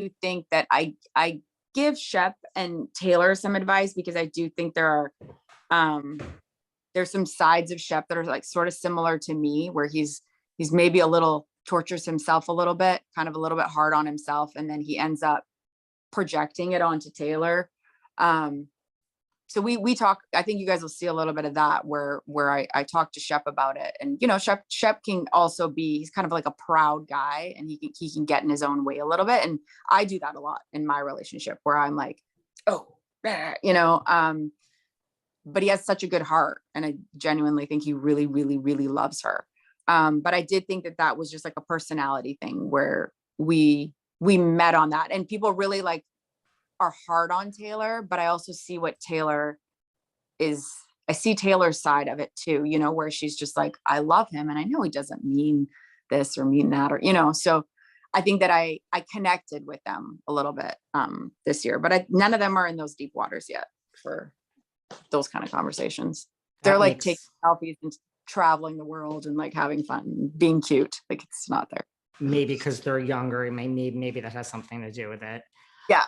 do think that I give Shep and Taylor some advice, because I do think there's some sides of Shep that are like sort of similar to me, where he's maybe a little tortures himself a little bit, kind of a little bit hard on himself, and then he ends up projecting it onto Taylor. So we talk, I think you guys will see a little bit of that where I talk to Shep about it. And, you know, Shep can also be, he's kind of like a proud guy, and he can get in his own way a little bit. And I do that a lot in my relationship, where I'm like, oh, you know, but he has such a good heart. And I genuinely think he really, really, really loves her. But I did think that was just like a personality thing where we met on that, and people really like are hard on Taylor, but I also see what Taylor is. I see Taylor's side of it too, you know, where she's just like, I love him, and I know he doesn't mean this or mean that, or, you know, so I think that I connected with them a little bit this year, but none of them are in those deep waters yet for those kind of conversations. They're like taking selfies and traveling the world and like having fun, being cute. Like, it's not there. Maybe because they're younger, maybe that has something to do with it. Yeah.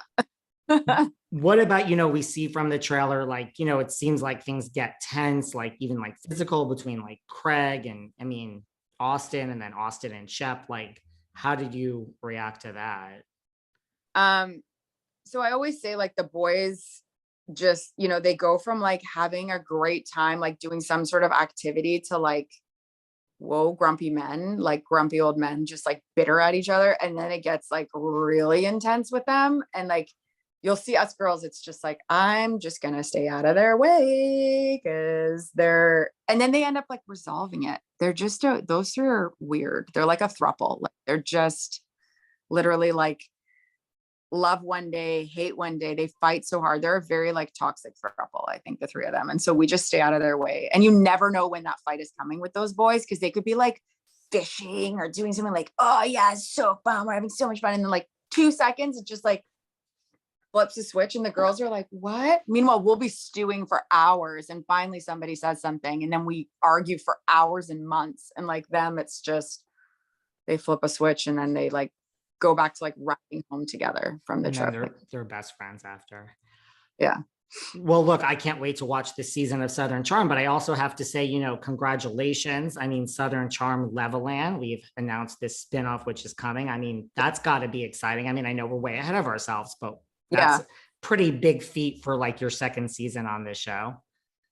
What about, you know, we see from the trailer, like, you know, it seems like things get tense, like even like physical between like Craig and Austen, and then Austen and Shep. Like, how did you react to that? So I always say, like, the boys just, you know, they go from like having a great time, like doing some sort of activity, to like, whoa, grumpy men, like grumpy old men, just like bitter at each other. And then it gets like really intense with them. And like, you'll see us girls, it's just like, I'm just going to stay out of their way, because and then they end up like resolving it. They're just, those three are weird. They're like a throuple. Like, they're just literally like love one day, hate one day. They fight so hard. They're a very like toxic throuple, I think, the three of them. And so we just stay out of their way. And you never know when that fight is coming with those boys, because they could be like fishing or doing something like, oh yeah, it's so fun, we're having so much fun. And then like 2 seconds, it just like flips a switch, and the girls are like, what? Meanwhile, we'll be stewing for hours, and finally somebody says something, and then we argue for hours and months. And like them, it's just, they flip a switch, and then they like go back to like riding home together from the trip. They're best friends after. Yeah. Well, look, I can't wait to watch this season of Southern Charm, but I also have to say, you know, congratulations. I mean, Southern Charm Leveland, we've announced this spinoff, which is coming. I mean, that's got to be exciting. I mean, I know we're way ahead of ourselves, but that's pretty big feat for like your second season on this show.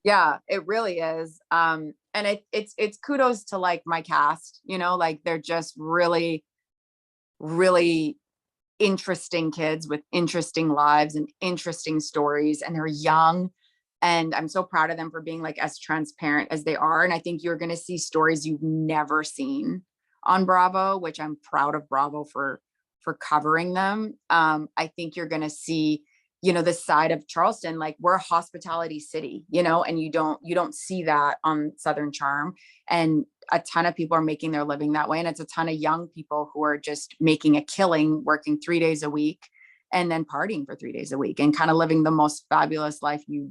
Yeah, it really is. And it's kudos to like my cast, you know, like they're just really, really interesting kids with interesting lives and interesting stories, and they're young, and I'm so proud of them for being like as transparent as they are. And I think you're going to see stories you've never seen on Bravo, which I'm proud of Bravo for covering them. I think you're going to see, you know, the side of Charleston, like we're a hospitality city, you know, and you don't see that on Southern Charm. And a ton of people are making their living that way. And it's a ton of young people who are just making a killing, working 3 days a week, and then partying for 3 days a week, and kind of living the most fabulous life you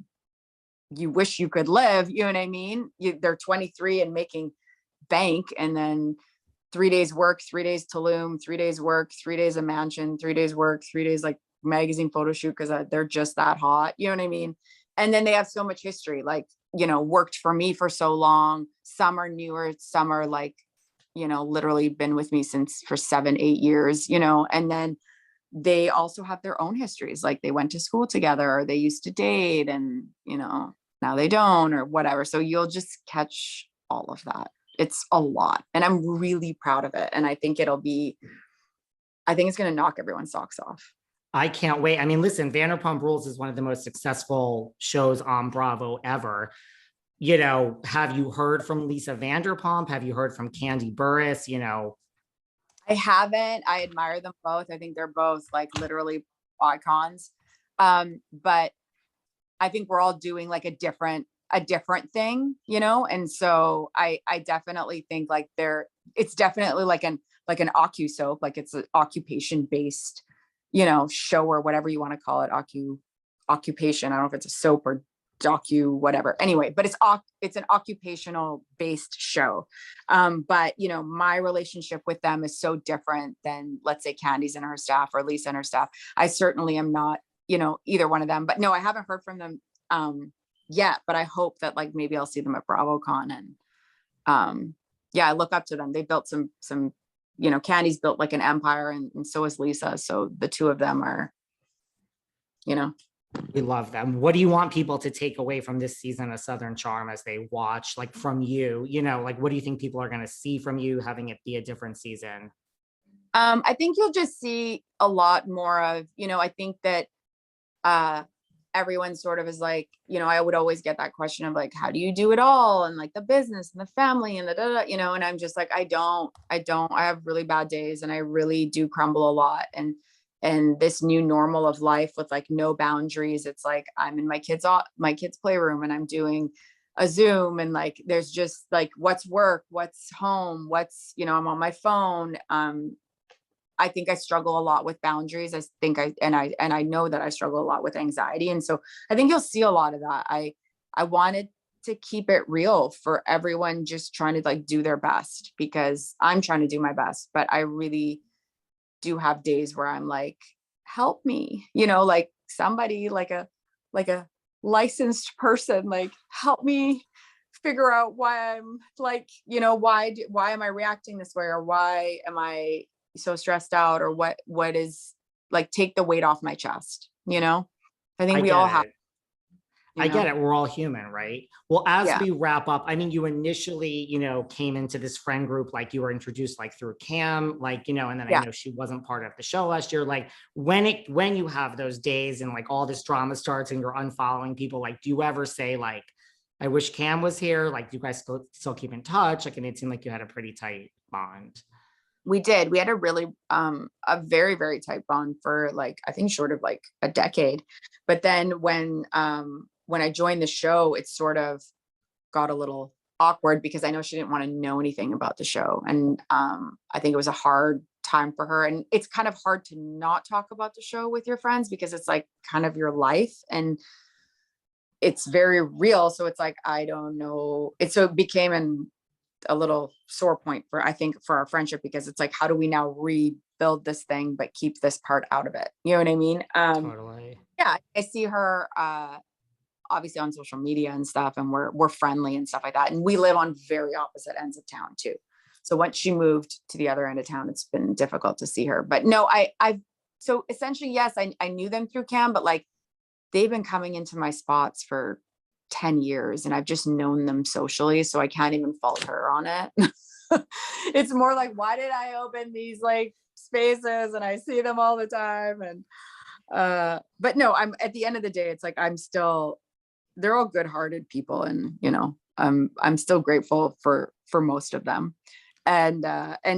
wish you could live. You know what I mean? They're 23 and making bank, and then 3 days work, 3 days Tulum, 3 days work, 3 days a mansion, 3 days work, 3 days like magazine photo shoot, because they're just that hot. You know what I mean? And then they have so much history, like, you know, worked for me for so long. Some are newer, some are like, you know, literally been with me for 7-8 years, you know. And then they also have their own histories, like they went to school together, or they used to date, and, you know, now they don't, or whatever. So you'll just catch all of that. It's a lot, and I'm really proud of it. And I think it's going to knock everyone's socks off. I can't wait. I mean, listen, Vanderpump Rules is one of the most successful shows on Bravo ever. You know, have you heard from Lisa Vanderpump? Have you heard from Candy Burris? You know, I haven't. I admire them both. I think they're both like literally icons. But I think we're all doing like a different thing, you know? And so I definitely think like it's definitely like an OccuSoap, soap, like it's an occupation based, you know, show, or whatever you want to call it, occupation. I don't know if it's a soap or docu whatever. Anyway, but it's an occupational based show. But you know, my relationship with them is so different than, let's say, Candice and her staff or Lisa and her staff. I certainly am not, you know, either one of them. But no, I haven't heard from them yet. But I hope that like maybe I'll see them at BravoCon. And yeah, I look up to them. They built some, you know, Candice built like an empire, and so is Lisa. So the two of them are, you know. We love them. What do you want people to take away from this season of Southern Charm as they watch, like from you, you know, like what do you think people are going to see from you having it be a different season? I think you'll just see a lot more of, you know, I think that everyone sort of is like, you know, I would always get that question of like, how do you do it all? And like the business and the family and the, you know, and I'm just like, I have really bad days and I really do crumble a lot. And this new normal of life with like no boundaries, it's like I'm in my kids playroom and I'm doing a Zoom, and like there's just like what's work, what's home, what's, you know, I'm on my phone. I think I struggle a lot with boundaries. I know that I struggle a lot with anxiety, and so I think you'll see a lot of that. I wanted to keep it real for everyone, just trying to like do their best, because I'm trying to do my best, but I really do have days where I'm like, help me, you know, like somebody like a licensed person, like help me figure out why I'm like, you know, why am I reacting this way, or why am I so stressed out, or what is like, take the weight off my chest, you know. I think we all have, I get it. We're all human, right? Well, as yeah. we wrap up, I mean, you initially, you know, came into this friend group, like you were introduced like through Cam, like, you know, and then I know she wasn't part of the show last year. Like when you have those days and like all this drama starts and you're unfollowing people, like, do you ever say like, I wish Cam was here? Like, do you guys still keep in touch? Like, and it seemed like you had a pretty tight bond. We did. We had a really, a very, very tight bond for like, I think short of like a decade. But then when I joined the show, it sort of got a little awkward because I know she didn't want to know anything about the show. And I think it was a hard time for her. And it's kind of hard to not talk about the show with your friends because it's like kind of your life and it's very real. So it's like, I don't know. So it became a little sore point for, I think, for our friendship, because it's like, how do we now rebuild this thing, but keep this part out of it? You know what I mean? Totally. Yeah. I see her, obviously on social media and stuff, and we're friendly and stuff like that. And we live on very opposite ends of town too. So once she moved to the other end of town, it's been difficult to see her. But no, so essentially, yes, I knew them through Cam, but like they've been coming into my spots for 10 years and I've just known them socially. So I can't even fault her on it. It's more like, why did I open these like spaces and I see them all the time? And but no, I'm at the end of the day, it's like they're all good-hearted people, and you know, I'm still grateful for most of them. And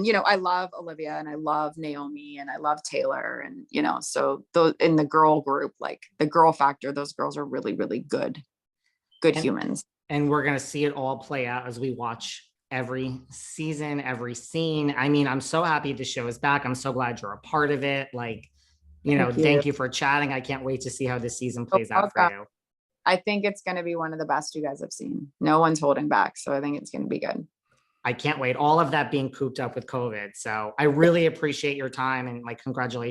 you know, I love Olivia and I love Naomi and I love Taylor, and you know, so those in the girl group, like the girl factor, those girls are really, really good humans. And we're gonna see it all play out as we watch every season, every scene. I mean, I'm so happy the show is back. I'm so glad you're a part of it. Like, you know, thank you for chatting. I can't wait to see how this season plays out for you. I think it's going to be one of the best you guys have seen. No one's holding back. So I think it's going to be good. I can't wait. All of that being cooped up with COVID. So I really appreciate your time and like, congratulations.